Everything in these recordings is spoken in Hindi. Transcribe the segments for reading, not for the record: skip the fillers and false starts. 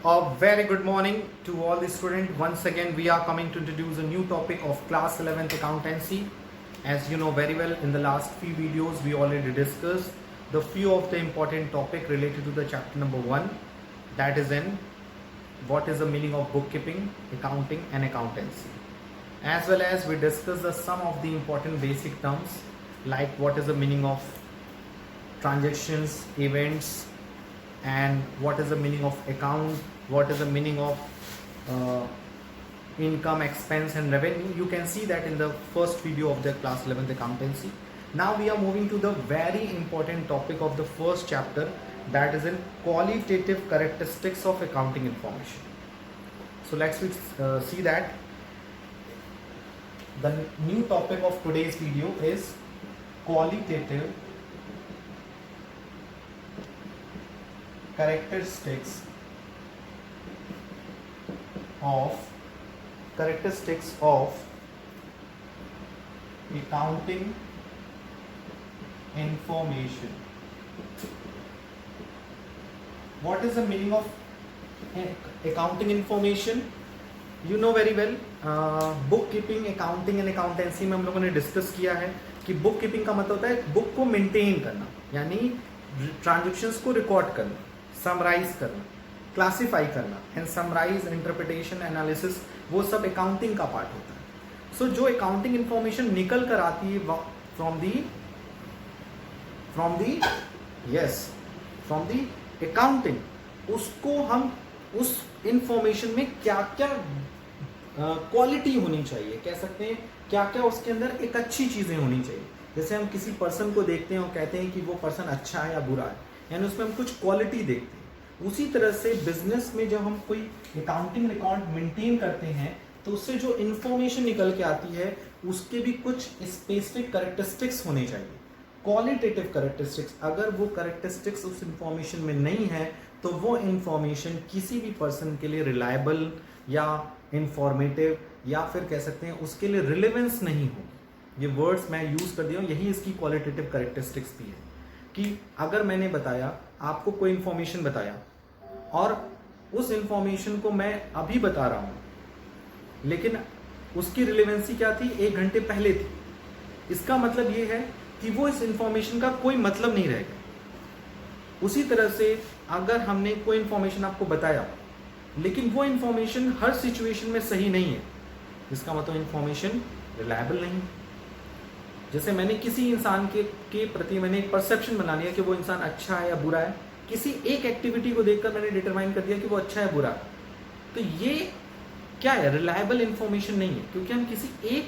A very good morning to all the students. Once again, we are coming to introduce a new topic of class 11th accountancy. As you know very well, in the last few videos, we already discussed the few of the important topic related to the chapter number 1. That is in what is the meaning of bookkeeping, accounting and accountancy. As well as we discussed the some of the important basic terms like what is the meaning of transactions, events, and what is the meaning of account, what is the meaning of income, expense and revenue. You can see that in the first video of the class 11th accountancy. Now we are moving to the very important topic of the first chapter, that is in qualitative characteristics of accounting information. So let's see that. The new topic of today's video is qualitative characteristics of accounting information. What is the meaning of accounting information? You know very well, book keeping, accounting and accountancy में हम लोगों ने डिस्कस किया है कि बुक कीपिंग का मतलब होता है बुक को मेंटेन करना, यानी ट्रांजैक्शंस को रिकॉर्ड करना, समराइज करना, क्लासिफाई करना एंड समराइज, इंटरप्रिटेशन, एनालिसिस, वो सब अकाउंटिंग का पार्ट होता है. सो जो अकाउंटिंग इंफॉर्मेशन निकल कर आती है फ्रॉम दी अकाउंटिंग, उसको हम उस इंफॉर्मेशन में क्या क्या क्वालिटी होनी चाहिए, कह सकते हैं क्या क्या उसके अंदर एक अच्छी चीजें होनी चाहिए. जैसे हम किसी पर्सन को देखते हैं और कहते हैं कि वो पर्सन अच्छा है या बुरा है, यानी उसमें हम कुछ क्वालिटी देखते हैं. उसी तरह से बिजनेस में जब हम कोई अकाउंटिंग रिकॉर्ड मेंटेन करते हैं तो उससे जो इंफॉर्मेशन निकल के आती है उसके भी कुछ स्पेसिफिक कैरेक्टरिस्टिक्स होने चाहिए, क्वालिटेटिव कैरेक्टरिस्टिक्स. अगर वो कैरेक्टरिस्टिक्स उस इंफॉर्मेशन में नहीं है तो वो इंफॉर्मेशन किसी भी पर्सन के लिए रिलायबल या इंफॉर्मेटिव या फिर कह सकते हैं उसके लिए रिलेवेंस नहीं होगी. ये वर्ड्स मैं यूज कर दिया हूँ, यही इसकी क्वालिटेटिव कैरेक्टरिस्टिक्स भी है कि अगर मैंने बताया, आपको कोई इंफॉर्मेशन बताया और उस इंफॉर्मेशन को मैं अभी बता रहा हूं लेकिन उसकी रिलेवेंसी क्या थी, 1 घंटे पहले थी, इसका मतलब ये है कि वो इस इंफॉर्मेशन का कोई मतलब नहीं रहेगा. उसी तरह से अगर हमने कोई इंफॉर्मेशन आपको बताया लेकिन वो इंफॉर्मेशन हर सिचुएशन में सही नहीं है, इसका मतलब इंफॉर्मेशन रिलायबल नहीं. जैसे मैंने किसी इंसान के प्रति मैंने एक परसेप्शन बना लिया कि वो इंसान अच्छा है या बुरा है, किसी एक एक्टिविटी को देखकर मैंने डिटरमाइन कर दिया कि वो अच्छा है बुरा है, तो ये क्या है, रिलायबल इंफॉर्मेशन नहीं है, क्योंकि हम किसी एक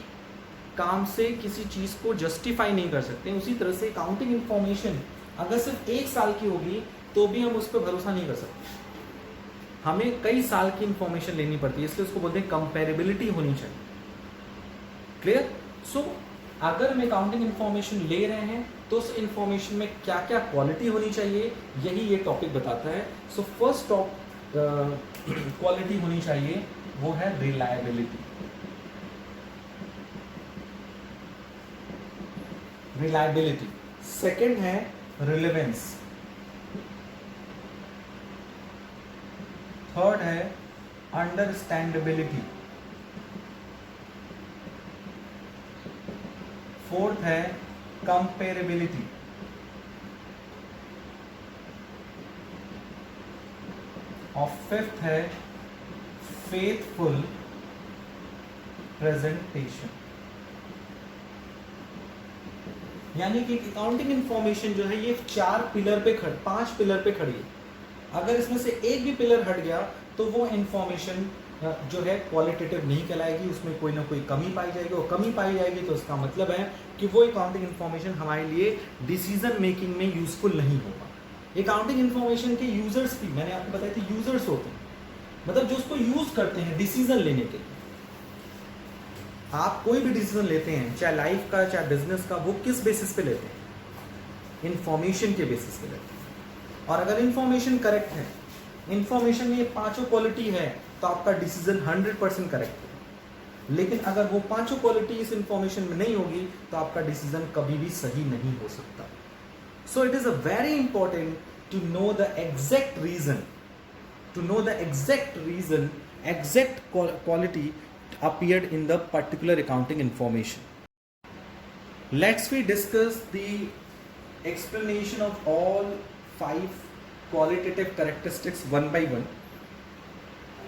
काम से किसी चीज को जस्टिफाई नहीं कर सकते. उसी तरह से अकाउंटिंग इंफॉर्मेशन अगर सिर्फ 1 साल की होगी तो भी हम उस पर भरोसा नहीं कर सकते, हमें कई साल की इंफॉर्मेशन लेनी पड़ती है, इसलिए उसको बोलते हैं कंपेरेबिलिटी होनी चाहिए. क्लियर? सो अगर हम अकाउंटिंग इंफॉर्मेशन ले रहे हैं तो उस इंफॉर्मेशन में क्या क्या क्वालिटी होनी चाहिए, यही ये टॉपिक बताता है. सो फर्स्ट क्वालिटी होनी चाहिए वो है रिलायबिलिटी. सेकंड है रिलेवेंस. थर्ड है अंडरस्टैंडेबिलिटी. फोर्थ है कंपेरेबिलिटी. और फिफ्थ है फेथफुल प्रेजेंटेशन. यानी कि अकाउंटिंग इंफॉर्मेशन जो है ये 5 पिलर पे खड़ी है. अगर इसमें से एक भी पिलर हट गया तो वो इंफॉर्मेशन जो है क्वालिटेटिव नहीं कहलाएगी, उसमें कोई ना कोई कमी पाई जाएगी, और कमी पाई जाएगी तो इसका मतलब है कि वो अकाउंटिंग इंफॉर्मेशन हमारे लिए डिसीजन मेकिंग में यूजफुल नहीं होगा. अकाउंटिंग इंफॉर्मेशन के यूजर्स भी मैंने आपको बताया थे, यूजर्स होते हैं, मतलब जो उसको यूज करते हैं डिसीजन लेने के लिए. आप कोई भी डिसीजन लेते हैं, चाहे लाइफ का चाहे बिजनेस का, वो किस बेसिस पे लेते हैं, इंफॉर्मेशन के बेसिस पे लेते हैं. और अगर इंफॉर्मेशन करेक्ट है, इंफॉर्मेशन में ये 5 क्वालिटी है तो आपका डिसीजन 100% करेक्ट है. लेकिन अगर वो 5 क्वालिटी इस इंफॉर्मेशन में नहीं होगी तो आपका डिसीजन कभी भी सही नहीं हो सकता. So it is a very important to know the exact reason to know the exact reason, exact quality appeared in the particular accounting information. Let's we discuss the explanation of all 5 qualitative characteristics one by one.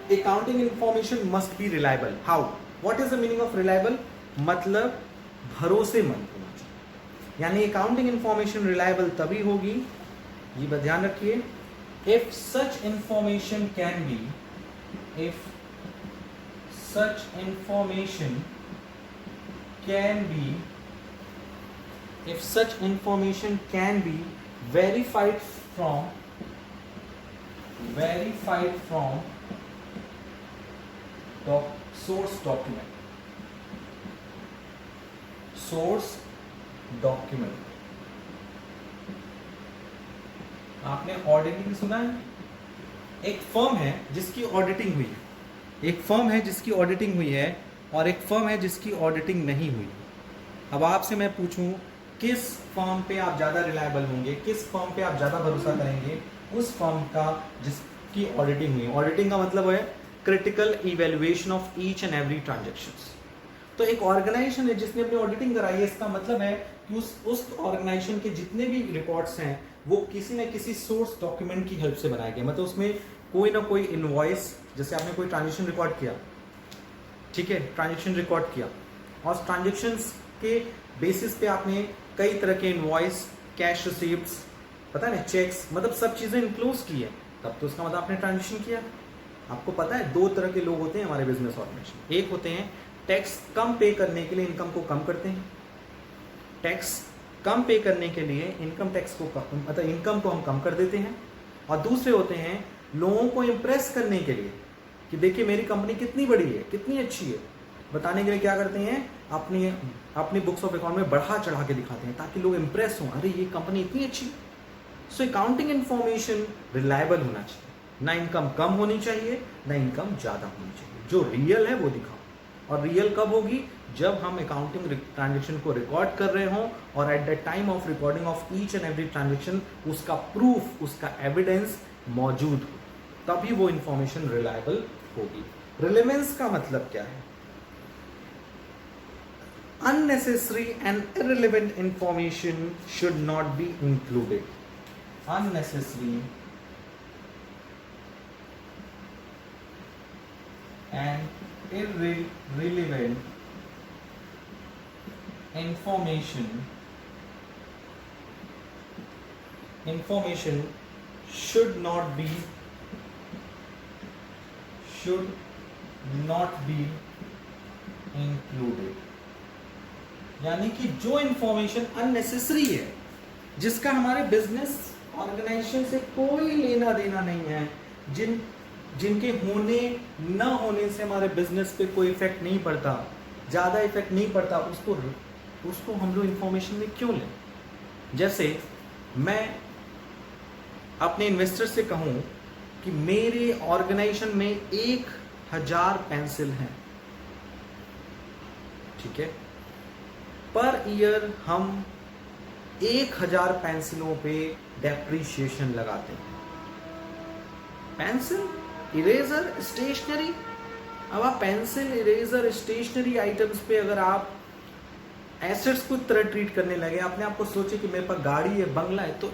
Accounting information must be reliable. How? What is the meaning of reliable? मतलब भरोसेमंद होना चाहिए। यानी accounting information reliable तभी होगी, ये ध्यान रखिए, if such information can be verified from source document। आपने ऑडिटिंग सुना है? एक फर्म है जिसकी ऑडिटिंग हुई है, और एक फर्म है जिसकी ऑडिटिंग नहीं हुई। अब आपसे मैं पूछूं किस फर्म पे आप ज़्यादा रिलायबल होंगे, किस फर्म पे आप ज़्यादा भरोसा करेंगे? उस फर्म का जिसकी ऑडिटिंग हुई है। ऑडिटिंग का मतलब है critical evaluation of each and every transactions. तो एक ऑर्गेनाइजेशन है जिसने अपनी ऑडिटिंग कराई है, इसका मतलब है कि उस ऑर्गेनाइजेशन के जितने भी रिकॉर्ड्स हैं वो किसी न किसी सोर्स डॉक्यूमेंट की हेल्प से बनाए गए। मतलब उसमें कोई ना कोई इनवॉइस, जैसे आपने कोई ट्रांजेक्शन रिकॉर्ड किया, ठीक है, ट्रांजेक्शन रिकॉर्ड किया, और ट्रांजेक्शन्स के बेसिस पे आपने कई तरह के इनवॉइस, कैश रिसीप्ट्स, पता है ना, चेक्स, मतलब सब चीज़ें इंक्लूड की है, तब तो उसका मतलब आपने ट्रांजेक्शन किया। आपको पता है 2 तरह के लोग होते हैं हमारे बिजनेस ऑर्गेनाइजेशन। एक होते हैं टैक्स कम पे करने के लिए इनकम को कम करते हैं, टैक्स कम पे करने के लिए इनकम टैक्स को मतलब इनकम को हम कम कर देते हैं। और दूसरे होते हैं लोगों को इम्प्रेस करने के लिए कि देखिए मेरी कंपनी कितनी बड़ी है, कितनी अच्छी है, बताने के लिए क्या करते हैं, अपनी बुक्स ऑफ अकाउंट में बढ़ा चढ़ा के दिखाते हैं ताकि लोग इम्प्रेस हों, अरे ये कंपनी इतनी अच्छी है। सो अकाउंटिंग इन्फॉर्मेशन रिलायबल होना चाहिए, ना इनकम कम होनी चाहिए ना इनकम ज़्यादा होनी चाहिए, जो रियल है वो दिखाओ। और रियल कब होगी? जब हम अकाउंटिंग ट्रांजेक्शन को रिकॉर्ड कर रहे हों और at the time of recording of each and every transaction उसका प्रूफ, उसका एविडेंस मौजूद हो, तभी वो इंफॉर्मेशन रिलायबल होगी। रिलेवेंस का मतलब क्या है? Unnecessary and irrelevant information should not be included. Unnecessary and irrelevant information should not be included। यानी कि जो इंफॉर्मेशन अननेसेसरी है, जिसका हमारे बिजनेस ऑर्गेनाइजेशन से कोई लेना देना नहीं है, जिनके होने न होने से हमारे बिजनेस पे कोई इफेक्ट नहीं पड़ता, ज़्यादा इफेक्ट नहीं पड़ता, उसको हम लोग इंफॉर्मेशन में क्यों लें? जैसे मैं अपने इन्वेस्टर से कहूँ कि मेरे ऑर्गेनाइजेशन में 1000 पेंसिल हैं, ठीक है, पर ईयर हम 1000 पेंसिलों पे डेप्रीशिएशन लगाते हैं। पेंसिल, इरेजर, स्टेशनरी, अब आप पेंसिल, इरेजर, स्टेशनरी आइटम्स पे अगर आप एसेट्स को तरह ट्रीट करने लगे, अपने आप को सोचे कि मेरे पास गाड़ी है, बंगला है, तो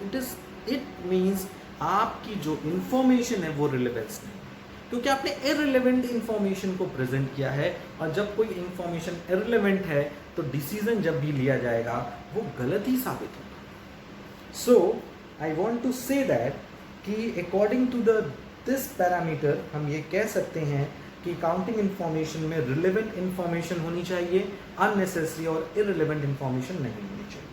इट मीन्स आपकी जो इंफॉर्मेशन है वो रिलेवेंस नहीं, क्योंकि आपने इररिलेवेंट इंफॉर्मेशन को प्रेजेंट किया है। और जब कोई इंफॉर्मेशन इररिलेवेंट है तो डिसीजन जब भी लिया जाएगा वो गलत ही साबित होगा। So I want to say that कि अकॉर्डिंग टू दिस पैरामीटर हम ये कह सकते हैं कि अकाउंटिंग इंफॉर्मेशन में रिलेवेंट इंफॉर्मेशन होनी चाहिए, अननेसेसरी और इररिलेवेंट इंफॉर्मेशन नहीं होनी चाहिए।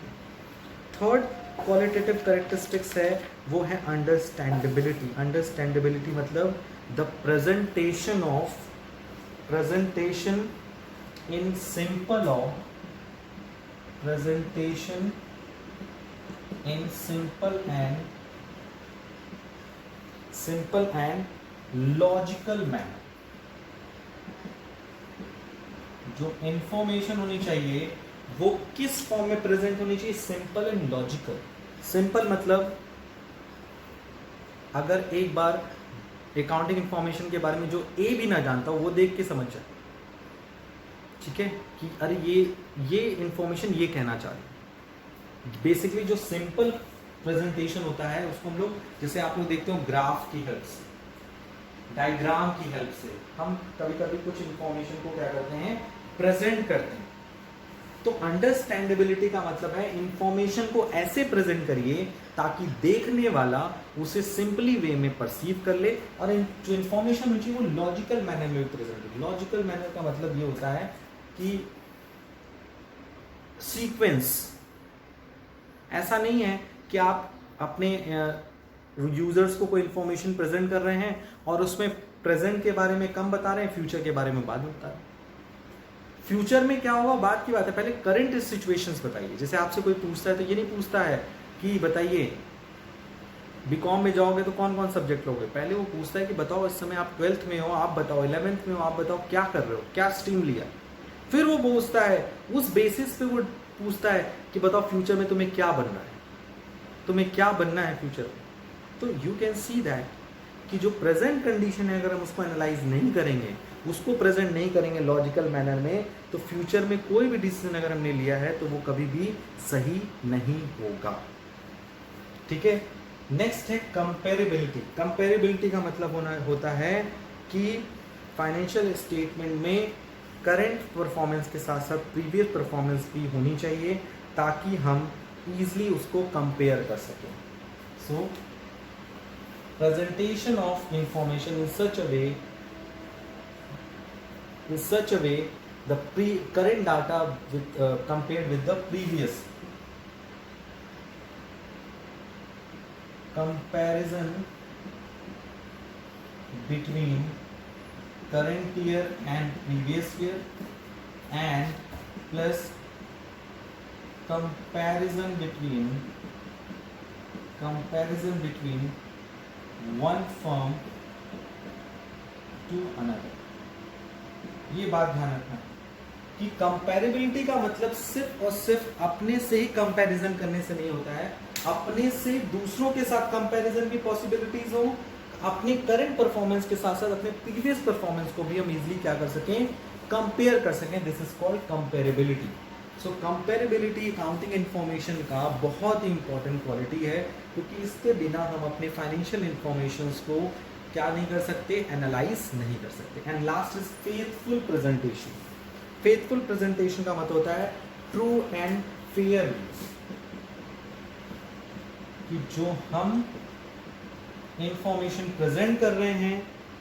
थर्ड क्वालिटेटिव कैरेक्टरिस्टिक्स है वो है अंडरस्टैंडेबिलिटी। अंडरस्टैंडेबिलिटी मतलब the presentation in simple and logical manner। जो इंफॉर्मेशन होनी चाहिए वो किस फॉर्म में प्रेजेंट होनी चाहिए? Simple and logical. सिंपल मतलब अगर एक बार अकाउंटिंग इंफॉर्मेशन के बारे में जो ए भी ना जानता हो वो देख के समझ जाए, ठीक है, कि अरे ये इंफॉर्मेशन ये कहना चाह रही। बेसिकली जो सिंपल प्रेजेंटेशन होता है उसको हम लोग, जैसे आप लोग देखते हो ग्राफ की हेल्प से, डायग्राम की हेल्प से हम कभी कभी कुछ इंफॉर्मेशन को क्या करते हैं, प्रेजेंट करते हैं। तो अंडरस्टैंडेबिलिटी का मतलब है इंफॉर्मेशन को ऐसे प्रेजेंट करिए ताकि देखने वाला उसे सिंपली वे में परसीव कर ले, और जो इंफॉर्मेशन होनी चाहिए वो लॉजिकल मैनर में प्रेजेंट हो। लॉजिकल मैनर का मतलब ये होता है कि सीक्वेंस, ऐसा नहीं है कि आप अपने यूजर्स को कोई इंफॉर्मेशन प्रेजेंट कर रहे हैं और उसमें प्रेजेंट के बारे में कम बता रहे हैं, फ्यूचर के बारे में बाद में बता रहे हैं। फ्यूचर में क्या होगा बात की बात है, पहले करंट सिचुएशंस बताइए। जैसे आपसे कोई पूछता है तो ये नहीं पूछता है कि बताइए बीकॉम में जाओगे तो कौन कौन सब्जेक्ट लोगे, पहले वो पूछता है कि बताओ इस समय आप 12th में हो, आप बताओ 11th में हो, आप बताओ क्या कर रहे हो, क्या स्ट्रीम लिया। फिर वो पूछता है, उस बेसिस पे वो पूछता है कि बताओ फ्यूचर में तुम्हें क्या बनना है, तुम्हें क्या बनना है फ्यूचर में। तो यू कैन सी दैट कि जो प्रेजेंट कंडीशन है अगर हम उसको एनालाइज नहीं करेंगे, उसको प्रेजेंट नहीं करेंगे लॉजिकल मैनर में, तो फ्यूचर में कोई भी डिसीजन अगर हमने लिया है तो वो कभी भी सही नहीं होगा, ठीक है। नेक्स्ट है कंपेरेबिलिटी। कंपेरेबिलिटी का मतलब होता है कि फाइनेंशियल स्टेटमेंट में करंट परफॉर्मेंस के साथ साथ प्रीवियस परफॉर्मेंस भी होनी चाहिए ताकि हम इजीली उसको कंपेयर कर सकें। सो presentation of information in such a way the current data with compared with the previous, comparison between current year and previous year, and plus comparison between one firm to another। ये बात ध्यान रखना कि कंपैरेबिलिटी का मतलब सिर्फ और सिर्फ अपने से ही कंपैरिजन करने से नहीं होता है, अपने से दूसरों के साथ कंपैरिजन की पॉसिबिलिटीज हो, अपने करंट परफॉर्मेंस के साथ साथ अपने प्रीवियस परफॉर्मेंस को भी हम इजीली क्या कर सकें, कंपेयर कर सकें। This is called comparability. So comparability accounting information का बहुत ही इंपॉर्टेंट क्वालिटी है, क्योंकि इसके बिना हम अपने फाइनेंशियल इंफॉर्मेशंस को क्या नहीं कर सकते, एनालाइज नहीं कर सकते। And last is faithful presentation. Faithful presentation का मतलब होता है ट्रू एंड फेयर, कि जो हम इंफॉर्मेशन प्रेजेंट कर रहे हैं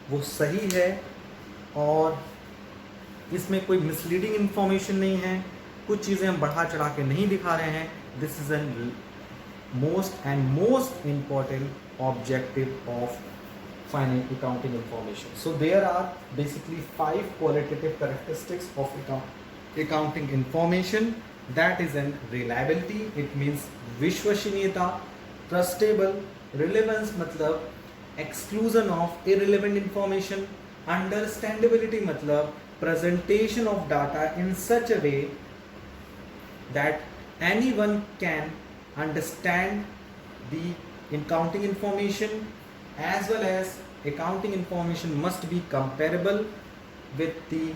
वो सही है और इसमें कोई मिसलीडिंग इंफॉर्मेशन नहीं है, कुछ चीज़ें हम बढ़ा चढ़ा के नहीं दिखा रहे हैं। This is an most important objective of finance accounting information. So there are basically 5 qualitative characteristics of accounting information. That is an reliability, it means विश्वसनीयता, trustable, relevance मतलब exclusion of irrelevant information, understandability मतलब presentation of data in such a way that anyone can understand the accounting information, as well as accounting information must be comparable with the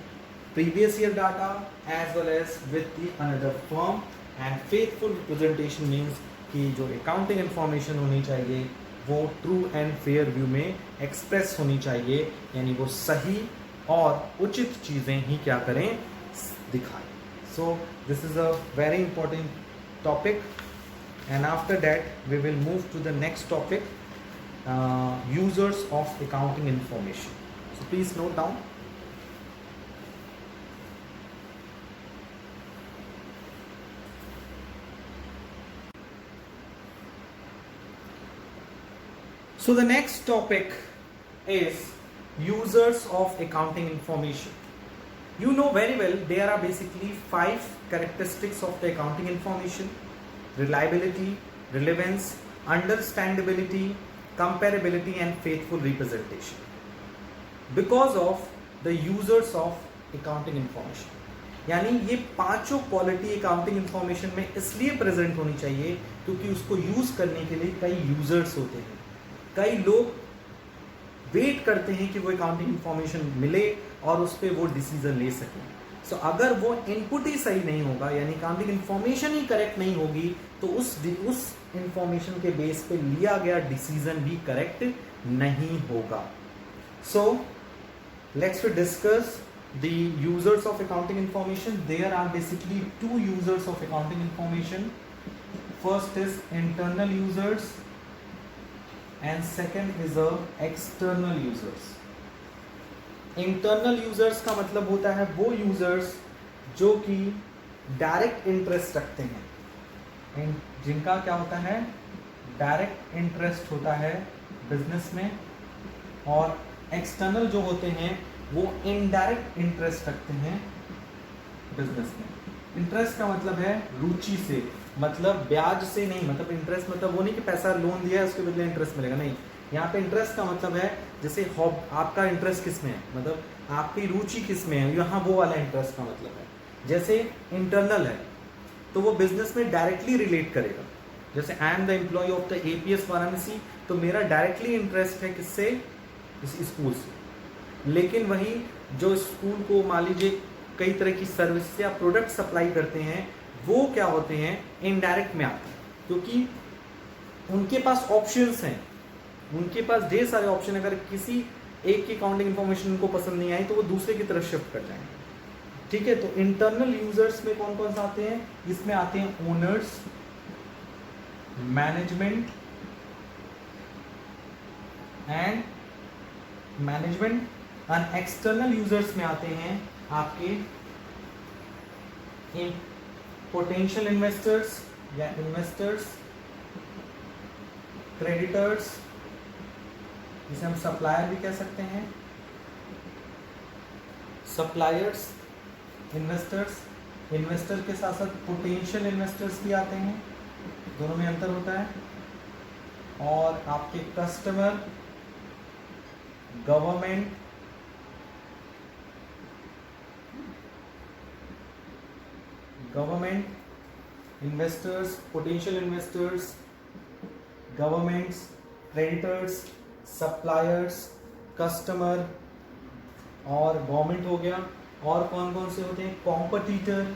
previous year data as well as with the another firm। and faithful representation means कि जो accounting information होनी चाहिए वो true and fair view में express होनी चाहिए, यानी वो सही और उचित चीज़ें ही क्या करें, दिखाएं। So this is a very important topic, and after that we will move to the next topic, users of accounting information. So please note down. So the next topic is users of accounting information. You know very well there are basically 5 characteristics of the accounting information: reliability, relevance, understandability, comparability and faithful representation. Because of the users of accounting information, यानी ये पांचों क्वालिटी अकाउंटिंग इंफॉर्मेशन में इसलिए प्रेजेंट होनी चाहिए क्योंकि उसको यूज करने के लिए कई यूजर्स होते हैं, कई लोग वेट करते हैं कि वो अकाउंटिंग इंफॉर्मेशन मिले और उस पर वो डिसीजन ले सकें। सो अगर वो इनपुट ही सही नहीं होगा, यानी अकाउंटिंग इंफॉर्मेशन ही करेक्ट नहीं होगी, तो उस इंफॉर्मेशन के बेस पे लिया गया डिसीजन भी करेक्ट नहीं होगा। So let's discuss the users of accounting information. There are basically two users of accounting information. First is internal users and second is external users. Internal users का मतलब होता है वो users जो कि डायरेक्ट इंटरेस्ट रखते हैं, जिनका क्या होता है, डायरेक्ट इंटरेस्ट होता है बिजनेस में, और एक्सटर्नल जो होते हैं वो इनडायरेक्ट इंटरेस्ट रखते हैं बिजनेस में। इंटरेस्ट का मतलब है रुचि से, मतलब ब्याज से नहीं, मतलब इंटरेस्ट मतलब वो नहीं कि पैसा लोन दिया है उसके बदले इंटरेस्ट मिलेगा, नहीं। यहाँ पे इंटरेस्ट का मतलब है जैसे आपका इंटरेस्ट किस में है, मतलब आपकी रुचि किस में है, यहाँ वो वाला इंटरेस्ट का मतलब है। जैसे इंटरनल है तो वो बिजनेस में डायरेक्टली रिलेट करेगा, जैसे I am the employ of the APS Varanasi, तो मेरा डायरेक्टली इंटरेस्ट है किससे, इस स्कूल से। लेकिन वही जो स्कूल को मान लीजिए कई तरह की सर्विस या प्रोडक्ट सप्लाई करते हैं, वो क्या होते हैं, इनडायरेक्ट में आते हैं, क्योंकि उनके पास ऑप्शंस हैं, उनके पास ढेर सारे ऑप्शन। अगर किसी एक की अकाउंटिंग इंफॉर्मेशन उनको पसंद नहीं आई तो वो दूसरे की तरफ शिफ्ट कर जाएंगे। ठीक है, तो इंटरनल यूजर्स में कौन कौन से आते हैं, इसमें आते हैं owners, management and external users में आते हैं आपके पोटेंशियल इन्वेस्टर्स या इन्वेस्टर्स, क्रेडिटर्स, जिसे हम सप्लायर भी कह सकते हैं, सप्लायर्स, इन्वेस्टर्स, इन्वेस्टर के साथ साथ पोटेंशियल इन्वेस्टर्स भी आते हैं, दोनों में अंतर होता है, और आपके customer, government, investors, potential investors, governments, creditors, suppliers, customer और गवर्नमेंट हो गया। और कौन कौन से होते हैं, कॉम्पिटिटर,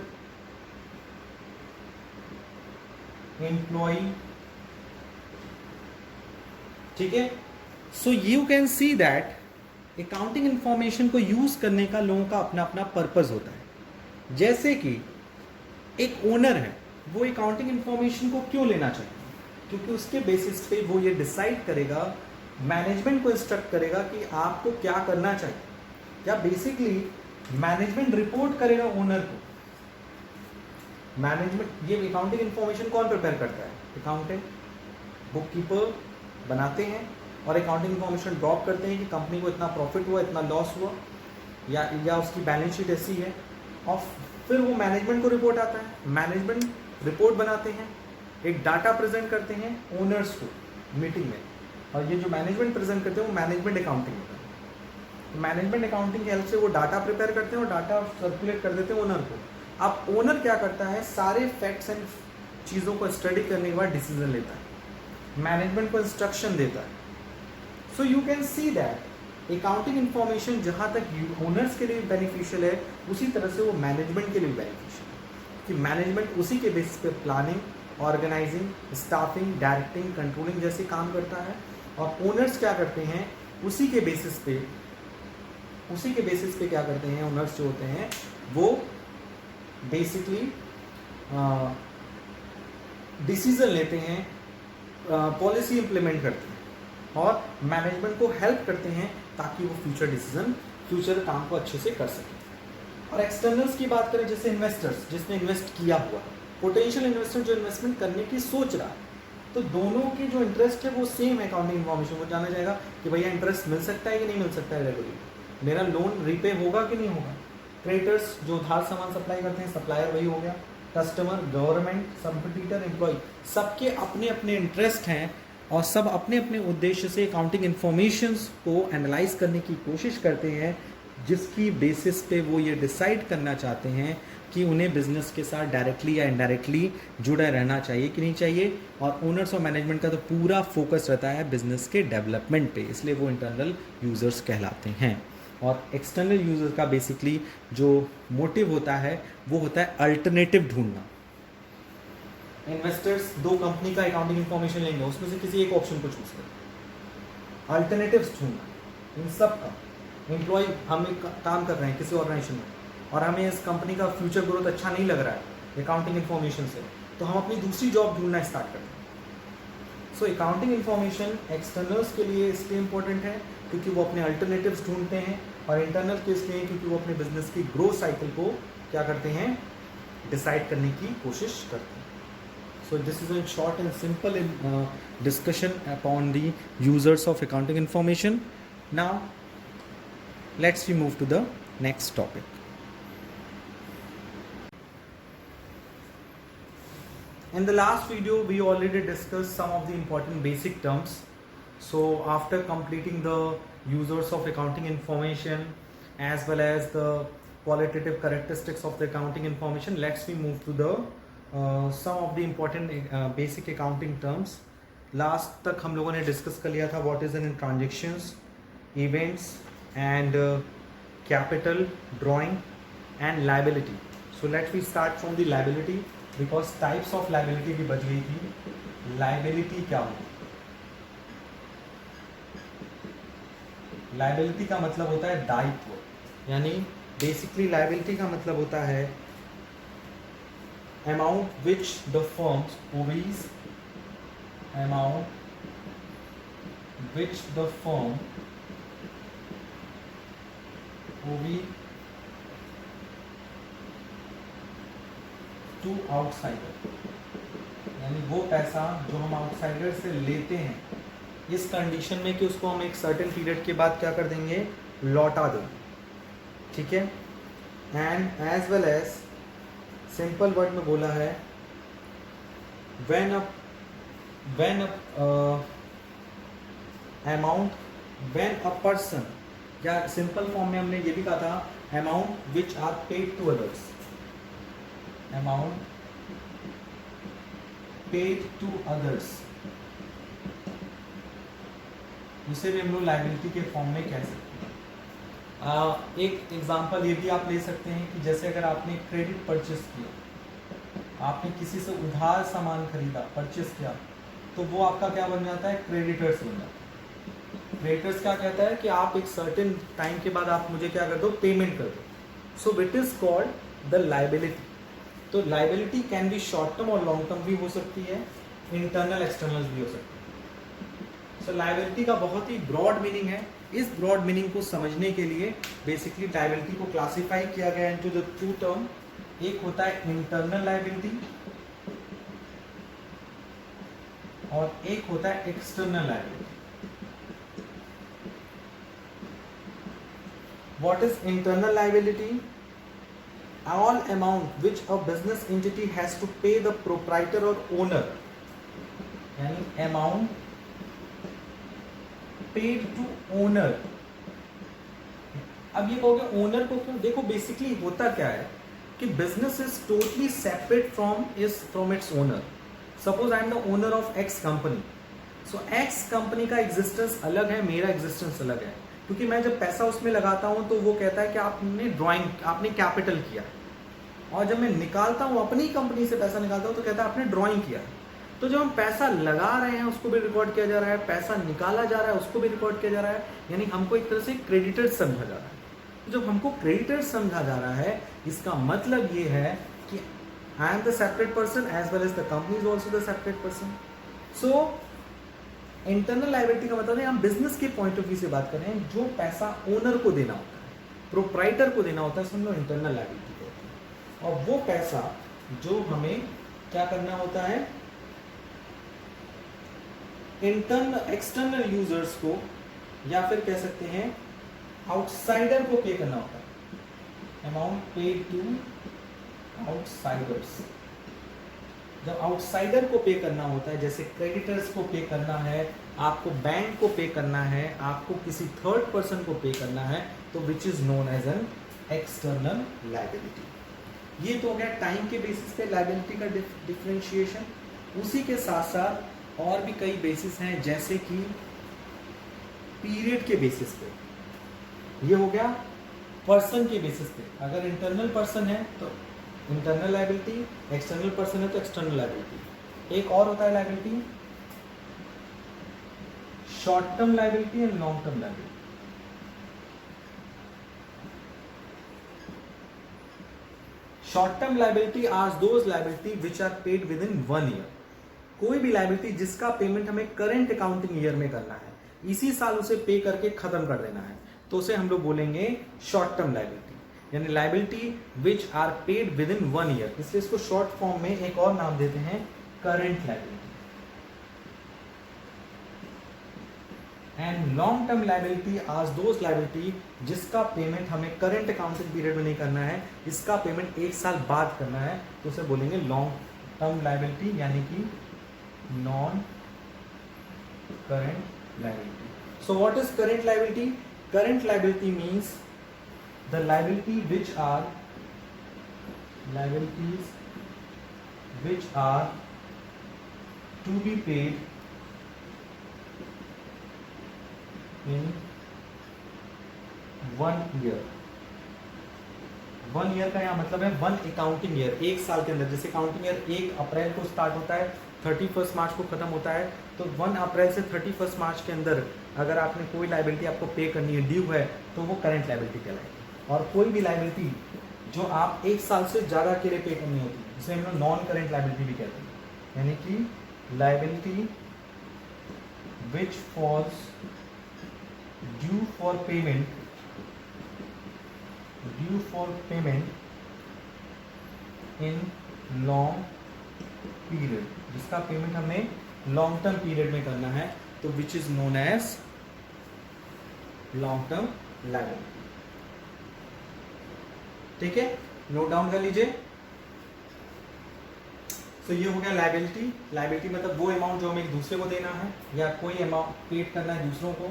एम्प्लॉई। ठीक है, so you can see that accounting information को यूज करने का लोगों का अपना अपना पर्पस होता है। जैसे कि एक ओनर है, वो अकाउंटिंग इंफॉर्मेशन को क्यों लेना चाहिए, क्योंकि उसके बेसिस पे वो ये डिसाइड करेगा, मैनेजमेंट को इंस्ट्रक्ट करेगा कि आपको क्या करना चाहिए, या बेसिकली मैनेजमेंट रिपोर्ट करेगा ओनर को। मैनेजमेंट, ये अकाउंटिंग इंफॉर्मेशन कौन प्रिपेयर करता है, अकाउंटेंट, बुक कीपर बनाते हैं और अकाउंटिंग इंफॉर्मेशन ड्रॉप करते हैं कि कंपनी को इतना प्रॉफिट हुआ, इतना लॉस हुआ, या उसकी बैलेंस शीट ऐसी है, और फिर वो मैनेजमेंट को रिपोर्ट आता है। मैनेजमेंट रिपोर्ट बनाते हैं, एक डाटा प्रेजेंट करते हैं ओनर्स को मीटिंग में, और ये जो मैनेजमेंट प्रेजेंट करते हैं वो मैनेजमेंट अकाउंटिंग होता है। मैनेजमेंट अकाउंटिंग की हेल्प से वो डाटा प्रिपेयर करते हैं और डाटा सर्कुलेट कर देते हैं ओनर को। अब ओनर क्या करता है, सारे फैक्ट्स एंड चीज़ों को स्टडी करने के बाद डिसीजन लेता है, मैनेजमेंट को इंस्ट्रक्शन देता है। So you can see that accounting information जहाँ तक ओनर्स के लिए बेनिफिशियल है, उसी तरह से वो मैनेजमेंट के लिए बेनिफिशियल है, कि मैनेजमेंट उसी के बेसिस पे planning, organising, staffing, directing, controlling जैसे काम करता है, और ओनर्स क्या करते हैं, उसी के बेसिस पे क्या करते हैं, ओनर्स जो होते हैं वो बेसिकली डिसीजन लेते हैं, पॉलिसी इंप्लीमेंट करते हैं और मैनेजमेंट को हेल्प करते हैं ताकि वो फ्यूचर काम को अच्छे से कर सके। और एक्सटर्नल्स की बात करें, जैसे इन्वेस्टर्स, जिसने इन्वेस्ट किया हुआ, पोटेंशियल इन्वेस्टर जो इन्वेस्टमेंट करने की सोच रहा है, तो दोनों की जो इंटरेस्ट है वो सेम है। अकाउंटिंग इन्फॉर्मेशन को जाना जाएगा कि भैया इंटरेस्ट मिल सकता है कि नहीं मिल सकता है, रेगुलरली मेरा लोन रीपे होगा कि नहीं होगा। क्रेडिटर्स जो उधार सामान सप्लाई करते हैं, सप्लायर वही हो गया, कस्टमर, गवर्नमेंट, कंपटीटर, एम्प्लॉय, सबके अपने अपने इंटरेस्ट हैं और सब अपने अपने उद्देश्य से अकाउंटिंग इन्फॉर्मेशंस को एनालाइज करने की कोशिश करते हैं, जिसकी बेसिस पे वो ये डिसाइड करना चाहते हैं कि उन्हें बिजनेस के साथ डायरेक्टली या इनडायरेक्टली जुड़े रहना चाहिए कि नहीं चाहिए। और ओनर्स और मैनेजमेंट का तो पूरा फोकस रहता है बिजनेस के डेवलपमेंट पे, इसलिए वो इंटरनल यूज़र्स कहलाते हैं। और एक्सटर्नल यूज़र का बेसिकली जो मोटिव होता है वो होता है अल्टरनेटिव ढूंढना। इन्वेस्टर्स दो कंपनी का अकाउंटिंग इन्फॉर्मेशन लेंगे, उसमें से किसी एक ऑप्शन को चूज करें। अल्टरनेटिव्स ढूंढना इन सब का। एम्प्लॉय हम एक काम कर रहे हैं किसी ऑर्गेनाइजेशन में और हमें इस कंपनी का फ्यूचर ग्रोथ अच्छा नहीं लग रहा है अकाउंटिंग इन्फॉर्मेशन से, तो हम अपनी दूसरी जॉब ढूंढना स्टार्ट करते हैं। सो अकाउंटिंग इन्फॉर्मेशन एक्सटर्नल्स के लिए इसलिए इंपॉर्टेंट है क्योंकि वो अपने अल्टरनेटिव्स ढूंढते हैं, और इंटरनल के इसलिए क्योंकि वो अपने बिजनेस की ग्रोथ साइकिल को क्या करते हैं, डिसाइड करने की कोशिश करते हैं। So this is a short and simple discussion upon the users of accounting information. Now let's we move to the next topic. In the last video we already discussed some of the important basic terms. So after completing the users of accounting information as well as the qualitative characteristics of the accounting information, let's we move to the some of the important basic accounting terms. Last तक हम लोगों ने डिस्कस कर लिया था what is an transactions, events and capital, drawing and liability. So let we start from the liability because types of liability भी बच गई थी. लाइबिलिटी क्या होती है? लाइबिलिटी का मतलब होता है दायित्व, यानी बेसिकली लाइबिलिटी का मतलब होता है amount which the firms owes, amount which the firm owes to outsider, यानी वो पैसा जो हम आउटसाइडर से लेते हैं इस कंडीशन में कि उसको हम एक सर्टेन पीरियड के बाद क्या कर देंगे, लौटा देंगे. ठीक है. And as well as simple word में बोला है when a person, या सिंपल फॉर्म में हमने ये भी कहा था amount which are paid to others, amount paid to others, उसे भी हम लोग लायबिलिटी के फॉर्म में कह सकते हैं. एक एग्जांपल ये भी आप ले सकते हैं कि जैसे अगर आपने क्रेडिट परचेस किया, आपने किसी से उधार सामान खरीदा, परचेस किया, तो वो आपका क्या बन जाता है, क्रेडिटर्स बन जाता है. क्रेडिटर्स क्या कहता है कि आप एक सर्टेन टाइम के बाद आप मुझे क्या कर दो, पेमेंट कर दो. So it is called the liability. तो liability can be short term और लॉन्ग टर्म भी हो सकती है, इंटरनल एक्सटर्नल भी हो सकती है. सो लायबिलिटी का बहुत ही ब्रॉड मीनिंग है. इस ब्रॉड मीनिंग को समझने के लिए बेसिकली लायबिलिटी को क्लासिफाई किया गया इनटू द टू टर्म. एक होता है इंटरनल लायबिलिटी और एक होता है external liability. What is internal liability? All amount which a business entity has to pay the proprietor और ओनर, यानी अमाउंट पेड टू ओनर. अब ये कहोगे ओनर को क्यों? देखो बेसिकली होता क्या है कि business is totally separate from its owner. Suppose I am the owner of x company. So x company का एग्जिस्टेंस अलग है, मेरा एग्जिस्टेंस अलग है. क्योंकि मैं जब पैसा उसमें लगाता हूं तो वो कहता है कि आपने ड्राइंग, आपने कैपिटल किया, और जब मैं निकालता हूं अपनी कंपनी से पैसा निकालता हूं तो कहता है आपने ड्राइंग किया. तो जब हम पैसा लगा रहे हैं उसको भी रिकॉर्ड किया जा रहा है, पैसा निकाला जा रहा है उसको भी रिकॉर्ड किया जा रहा है, यानी हमको एक तरह से क्रेडिटर समझा जा रहा है. जब हमको क्रेडिटर समझा जा रहा है इसका मतलब ये है कि I am the separate person as well as the company is also the separate person. So internal liability का मतलब है हम बिजनेस के पॉइंट ऑफ व्यू से बात कर रहे हैं, जो पैसा ओनर को देना होता है, प्रोप्राइटर को देना होता है, समझो इंटरनल लायबिलिटी कहते हैं. और वो पैसा जो हमें क्या करना होता है, इंटरनल एक्सटर्नल यूजर्स को या फिर कह सकते हैं आउटसाइडर को पे करना होता है. Amount paid to outsiders. जब आउटसाइडर को पे करना होता है, जैसे क्रेडिटर्स को पे करना है आपको बैंक को पे करना है, आपको किसी थर्ड पर्सन को पे करना है, तो which is known as an external liability. ये तो हो गया टाइम के बेसिस पे लायबिलिटी का डिफरेंशिएशन। उसी के साथ साथ और भी कई बेसिस हैं, जैसे कि पीरियड के बेसिस पे। ये हो गया पर्सन के बेसिस पे। अगर इंटरनल पर्सन है तो इंटरनल लायबिलिटी, एक्सटर्नल पर्सन है तो एक्सटर्नल लायबिलिटी। एक और होता है liability short term liability and long term liability. Short term liability are those liability which are paid within 1 year. कोई भी लायबिलिटी जिसका पेमेंट हमें करंट अकाउंटिंग ईयर में करना है, इसी साल उसे पे करके खत्म कर देना है, तो उसे हम लोग बोलेंगे शॉर्ट टर्म लायबिलिटी, यानी liability which are paid within 1 year. इसलिए इसको शॉर्ट फॉर्म में एक और नाम देते हैं current liability. And long term liability are those liability जिसका पेमेंट हमें करंट अकाउंटिंग पीरियड में नहीं करना है, इसका पेमेंट 1 साल बाद करना है, तो उसे बोलेंगे लॉन्ग टर्म लायबिलिटी, यानी कि non current liability. So what is current liability? Current liability means the liability which are liabilities which are to be paid in 1 year। 1 year का यहाँ मतलब है 1 अकाउंटिंग ईयर, 1 साल के अंदर। जैसे अकाउंटिंग ईयर 1 अप्रैल को स्टार्ट होता है, 31 मार्च को खत्म होता है, तो 1 अप्रैल से 31 मार्च के अंदर अगर आपने कोई लायबिलिटी आपको पे करनी है, ड्यू है, तो वो करंट लायबिलिटी कहलाएगी। और कोई भी लायबिलिटी जो आप 1 साल से ज़्यादा के लिए पे करनी होती है, जिसे हम लोग नॉन करंट लायबिलिटी भी कहते हैं, यानी कि liability which falls due for payment in long period, जिसका पेमेंट हमें लॉन्ग टर्म पीरियड में करना है, तो which is known as long term liability. ठीक है, नोट डाउन कर लीजिए। तो ये हो गया लायबिलिटी। लायबिलिटी मतलब वो अमाउंट जो हमें एक दूसरे को देना है, या कोई अमाउंट पेड करना है दूसरों को,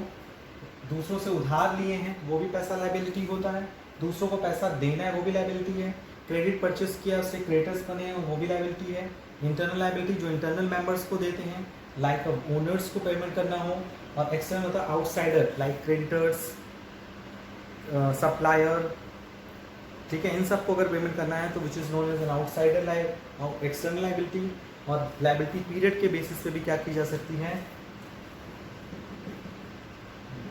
दूसरों से उधार लिए हैं वो भी पैसा लायबिलिटी होता है, दूसरों को पैसा देना है वो भी लायबिलिटी है, क्रेडिट परचेस किया उससे क्रेडिटर्स बने हैं वो भी लायबिलिटी है। इंटरनल लायबिलिटी जो इंटरनल मेंबर्स को देते हैं, लाइक ओनर्स को पेमेंट करना हो, और एक्सटर्नल होता है आउटसाइडर, लाइक क्रेडिटर्स, सप्लायर, ठीक है, इन सबको अगर पेमेंट करना है तो which is known as an outsider external liability. और लायबिलिटी पीरियड के बेसिस पे भी क्या की जा सकती है,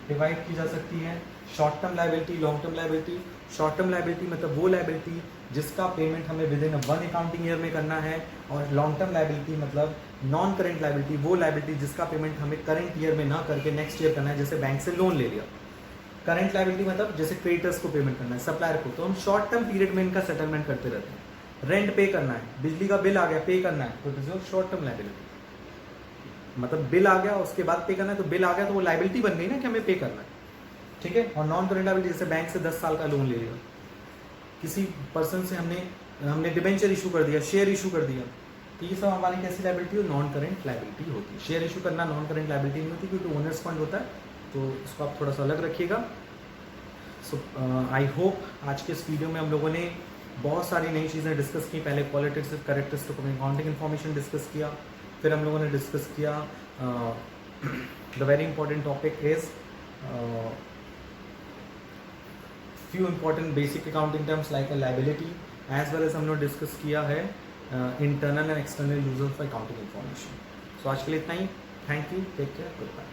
डिवाइड की जा सकती है, short term liability, long term liability. Short term liability मतलब वो लायबिलिटी जिसका पेमेंट हमें विद इन 1 अकाउंटिंग ईयर में करना है, और लॉन्ग टर्म लायबिलिटी मतलब नॉन करेंट लायबिलिटी, वो लायबिलिटी जिसका पेमेंट हमें करंट ईयर में ना करके नेक्स्ट ईयर करना है, जैसे बैंक से लोन ले लिया। करंट लायबिलिटी मतलब जैसे क्रेडिटर्स को पेमेंट करना है, सप्लायर को, तो हम शॉर्ट टर्म पीरियड में इनका सेटलमेंट करते रहते हैं। रेंट पे करना है, बिजली का बिल आ गया पे करना है, तो this is short term liability. मतलब बिल आ गया उसके बाद पे करना है, तो बिल आ गया तो वो लायबिलिटी बन गई ना कि हमें पे करना है, ठीक है। और नॉन करेंट लायबिलिटी जैसे बैंक से 10 साल का लोन ले लिया, किसी पर्सन से हमने डिबेंचर इशू कर दिया, शेयर इशू कर दिया, तो ये सब हमारी कैसी लायबिलिटी हो, नॉन करेंट लायबिलिटी होती है। शेयर इशू करना नॉन करेंट लायबिलिटी नहीं होती, क्योंकि ओनर्स फंड होता है, तो इसको आप थोड़ा सा अलग रखिएगा। सो आई होप आज के इस वीडियो में हम लोगों ने बहुत सारी नई चीज़ें डिस्कस की। पहले qualitative characteristic of accounting information discuss किया, फिर हम लोगों ने डिस्कस किया the very important topic is few important basic accounting terms like a liability, as well as हम लोग डिस्कस किया है internal and external use of accounting information। So आज के लिए इतना ही, thank you, take care, goodbye.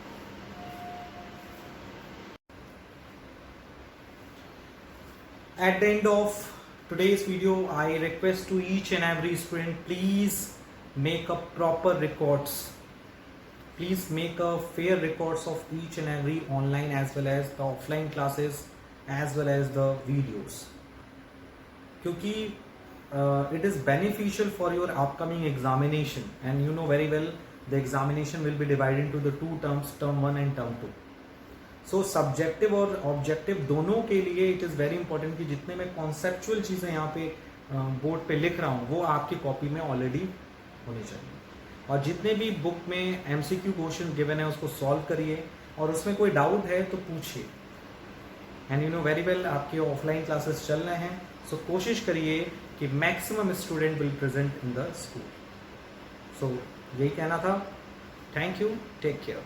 At the end of today's video, I request to each and every student, please make a proper records. Please make a fair records of each and every online as well as the offline classes as well as the videos, क्योंकि it is beneficial for your upcoming examination, and you know very well the examination will be divided into the 2 terms, term 1 and term 2। so subjective और objective दोनों के लिए it is very important कि जितने मैं conceptual चीज़ें यहाँ पे बोर्ड पे लिख रहा हूँ वो आपकी कॉपी में ऑलरेडी होनी चाहिए। और जितने भी बुक में MCQ क्वेश्चन गिवन है उसको सॉल्व करिए, और उसमें कोई डाउट है तो पूछिए। And you know very well आपके ऑफलाइन क्लासेस चल रहे हैं, सो कोशिश करिए कि maximum student will present in the school. सो यही कहना था। Thank you, take care.